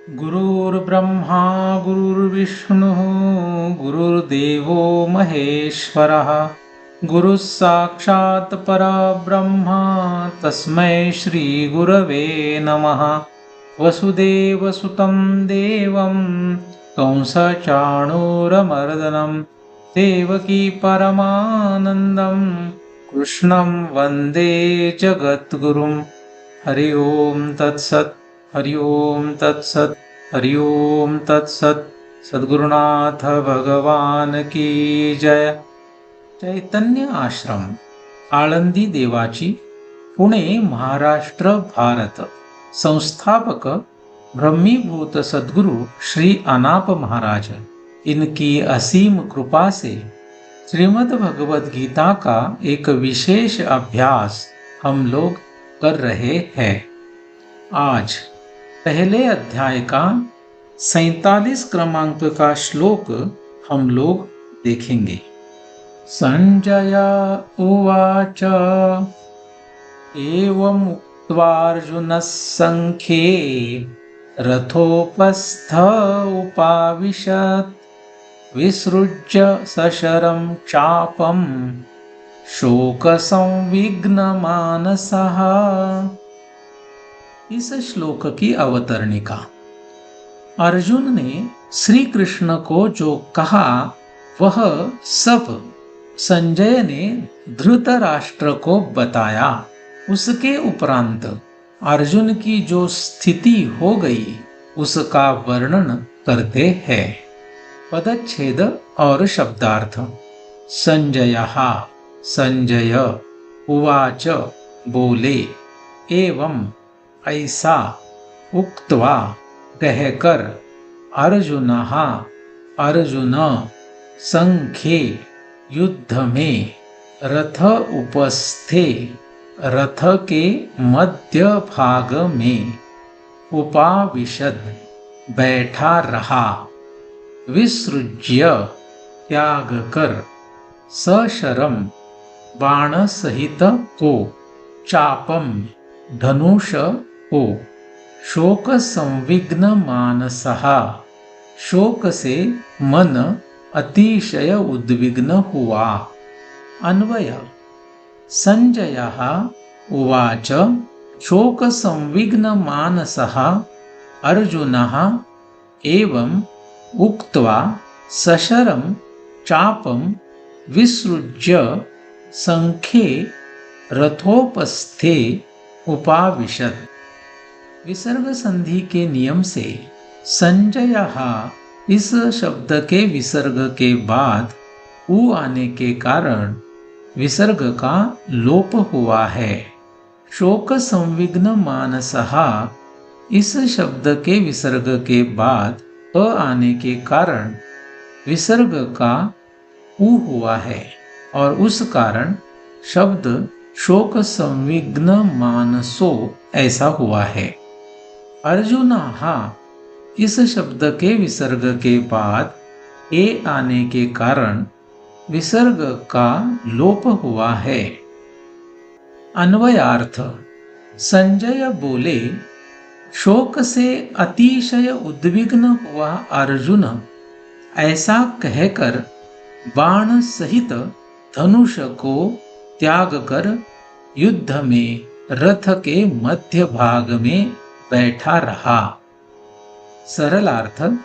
गुरुर्ब्रह्मा गुरुर्विष्णुः गुरुर्देवो महेश्वरः गुरुः साक्षात् परब्रह्मा तस्मै श्रीगुरवे नमः। वसुदेवसुतं देवं कंसचाणूरमर्दनं देवकी परमानन्दं कृष्णं वन्दे जगद्गुरुं। हरि ओम तत्सत् हरि ओम तत्सत् हरि ओम तत्सत्। सद्गुरुनाथ भगवान की जय। चैतन्य आश्रम आळंदी देवाची पुणे महाराष्ट्र भारत। संस्थापक ब्रह्मीभूत सद्गुरु श्री अनाप महाराज, इनकी असीम कृपा से श्रीमद् भगवद गीता का एक विशेष अभ्यास हम लोग कर रहे हैं। आज पहले अध्याय का 47 क्रमांक का श्लोक हम लोग देखेंगे। संजय उवाच एवं उक्त्वार्जुनः संख्ये रथोपस्थ उपाविशत् विसृज्य सशरं चापं शोकसंविघ्नमानसः। इस श्लोक की अवतरणिका। अर्जुन ने श्री कृष्ण को जो कहा वह सब संजय ने धृतराष्ट्र को बताया। उसके उपरांत अर्जुन की जो स्थिति हो गई उसका वर्णन करते हैं। पदच्छेद और शब्दार्थ। संजयः संजय, उवाच बोले, एवं ऐसा, उक्त्वा कहकर, अर्जुनः अर्जुन, संख्ये युद्ध में, रथ उपस्थे रथ के मध्य भाग में, उपाविशद बैठा रहा, विसृज्य त्याग कर, सशरम बाण सहित को, चापम धनुष को, शोक संविघ्न मानसः शोक से मन अतिशय उद्विग्न हुआ। अन्वय। संजयः उवाच शोक संविघ्न मानसः अर्जुनः एवं उक्त्वा सशरं चापं विसृज्य संख्ये रथोपस्थे उपाविशत्। विसर्ग संधि के नियम से संजयः इस शब्द के विसर्ग के बाद उ आने के कारण विसर्ग का लोप हुआ है। शोक संविघ्न मानसः इस शब्द के विसर्ग के बाद अ आने के कारण विसर्ग का उ हुआ है और उस कारण शब्द शोक संविघ्न मानसो ऐसा हुआ है। अर्जुनः इस शब्द के विसर्ग के बाद ए आने के कारण विसर्ग का लोप हुआ है। अन्वयार्थ। संजय बोले, शोक से अतिशय उद्विग्न हुआ अर्जुन ऐसा कहकर बाण सहित धनुष को त्याग कर युद्ध में रथ के मध्य भाग में बैठा रहा। सरलार्थ।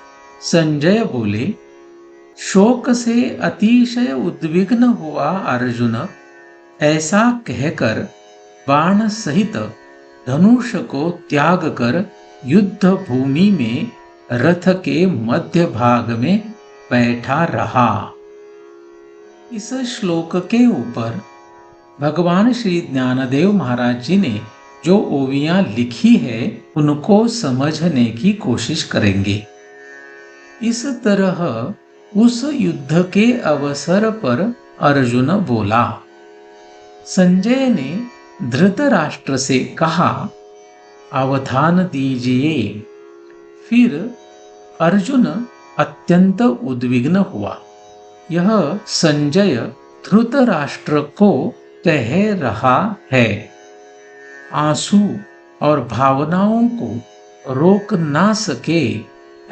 संजय बोले, शोक से अतिशय उद्विग्न हुआ अर्जुन ऐसा कहकर बाण सहित धनुष को त्याग कर युद्ध भूमि में रथ के मध्य भाग में बैठा रहा। इस श्लोक के ऊपर भगवान श्री ज्ञानदेव महाराज जी ने जो ओवियां लिखी है उनको समझने की कोशिश करेंगे। इस तरह उस युद्ध के अवसर पर अर्जुन बोला। संजय ने धृतराष्ट्र से कहा, अवधान दीजिए। फिर अर्जुन अत्यंत उद्विग्न हुआ। यह संजय धृतराष्ट्र को कह रहा है। आंसू और भावनाओं को रोक ना सके,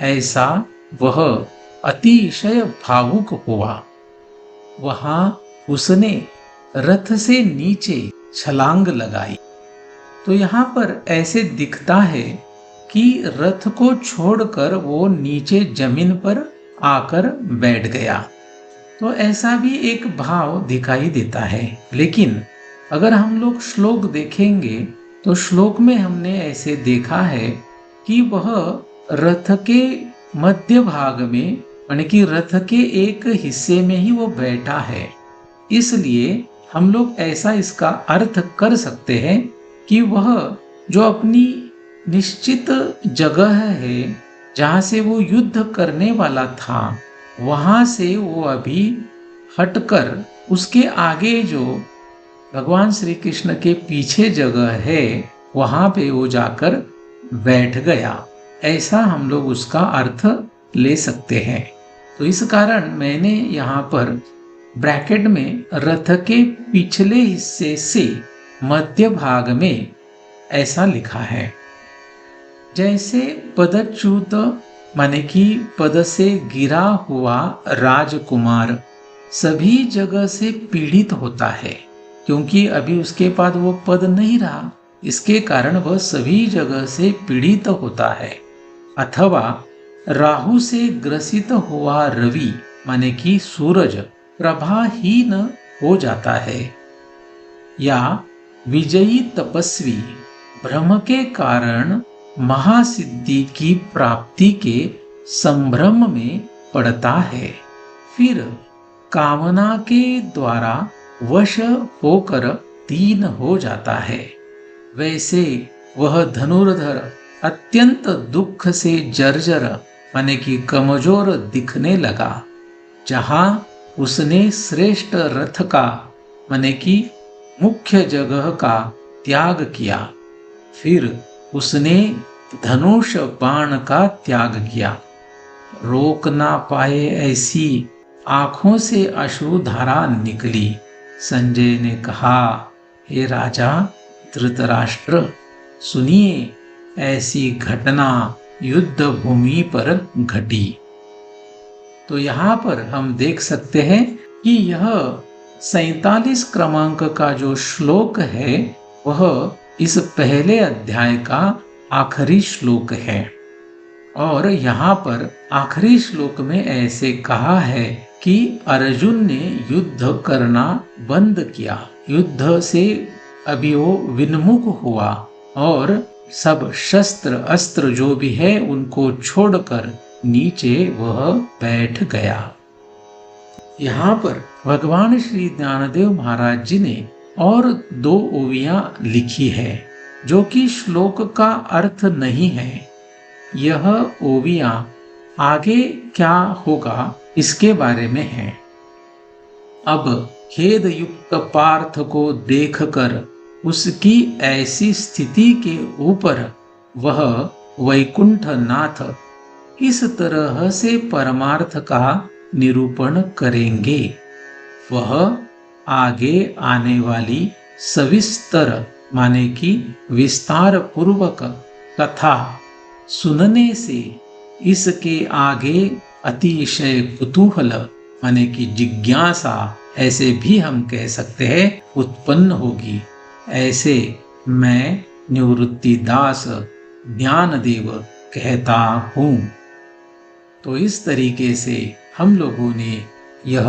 ऐसा वह अतिशय भावुक हुआ। वहां उसने रथ से नीचे छलांग लगाई। तो यहाँ पर ऐसे दिखता है कि रथ को छोड़कर वो नीचे जमीन पर आकर बैठ गया। तो ऐसा भी एक भाव दिखाई देता है। लेकिन अगर हम लोग श्लोक देखेंगे तो श्लोक में हमने ऐसे देखा है कि वह रथ के मध्य भाग में, यानी कि रथ के एक हिस्से में ही वो बैठा है। इसलिए हम लोग ऐसा इसका अर्थ कर सकते हैं कि वह जो अपनी निश्चित जगह है जहां से वो युद्ध करने वाला था, वहां से वो अभी हटकर उसके आगे जो भगवान श्री कृष्ण के पीछे जगह है वहां पे वो जाकर बैठ गया। ऐसा हम लोग उसका अर्थ ले सकते हैं। तो इस कारण मैंने यहाँ पर ब्रैकेट में रथ के पिछले हिस्से से मध्य भाग में ऐसा लिखा है। जैसे पदच्युत माने कि पद से गिरा हुआ राजकुमार सभी जगह से पीड़ित होता है, क्योंकि अभी उसके पास वो पद नहीं रहा, इसके कारण वह सभी जगह से पीड़ित होता है। अथवा राहु से ग्रसित हुआ रवि माने कि सूरज प्रभाहीन हो जाता है। या विजयी तपस्वी भ्रम के कारण महासिद्धि की प्राप्ति के संभ्रम में पड़ता है, फिर कामना के द्वारा वश होकर दीन हो जाता है। वैसे वह धनुर्धर अत्यंत दुख से जर्जर माने कि कमजोर दिखने लगा। जहां उसने श्रेष्ठ रथ का माने कि मुख्य जगह का त्याग किया, फिर उसने धनुष बाण का त्याग किया। रोक ना पाए ऐसी आंखों से अश्रुधारा निकली। संजय ने कहा, हे राजा धृतराष्ट्र, सुनिए, ऐसी घटना युद्ध भूमि पर घटी। तो यहाँ पर हम देख सकते हैं कि यह 47 क्रमांक का जो श्लोक है वह इस पहले अध्याय का आखिरी श्लोक है। और यहाँ पर आखिरी श्लोक में ऐसे कहा है कि अर्जुन ने युद्ध करना बंद किया, युद्ध से अभी वो विन्मुख हुआ और सब शस्त्र अस्त्र जो भी है उनको छोड़कर नीचे वह बैठ गया। यहाँ पर भगवान श्री ज्ञानदेव महाराज जी ने और 2 ओवियां लिखी है जो कि श्लोक का अर्थ नहीं है। यह ओवियां आगे क्या होगा इसके बारे में है। अब खेद युक्त पार्थ को देखकर उसकी ऐसी स्थिति के ऊपर वह वैकुंठ नाथ इस तरह से परमार्थ का निरूपण करेंगे। वह आगे आने वाली सविस्तर माने कि विस्तार पूर्वक कथा सुनने से इसके आगे अतिशय कुतूहल माने कि जिज्ञासा, ऐसे भी हम कह सकते हैं, उत्पन्न होगी। ऐसे मैं निवृत्ति दास ज्ञानदेव कहता हूँ। तो इस तरीके से हम लोगों ने यह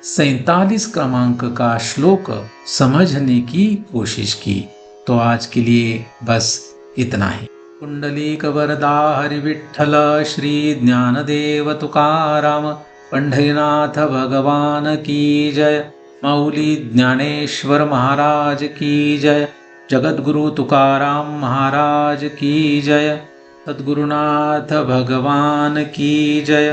47 क्रमांक का श्लोक समझने की कोशिश की। तो आज के लिए बस इतना ही। कुंडलीक वरदा हरि विठ्ठल श्री ज्ञानदेव तुकाराम पंढरीनाथ भगवान की जय। मौली ज्ञानेश्वर महाराज की जय। जगद्गुरु तुकाराम महाराज की जय। सद्गुरुनाथ भगवान की जय।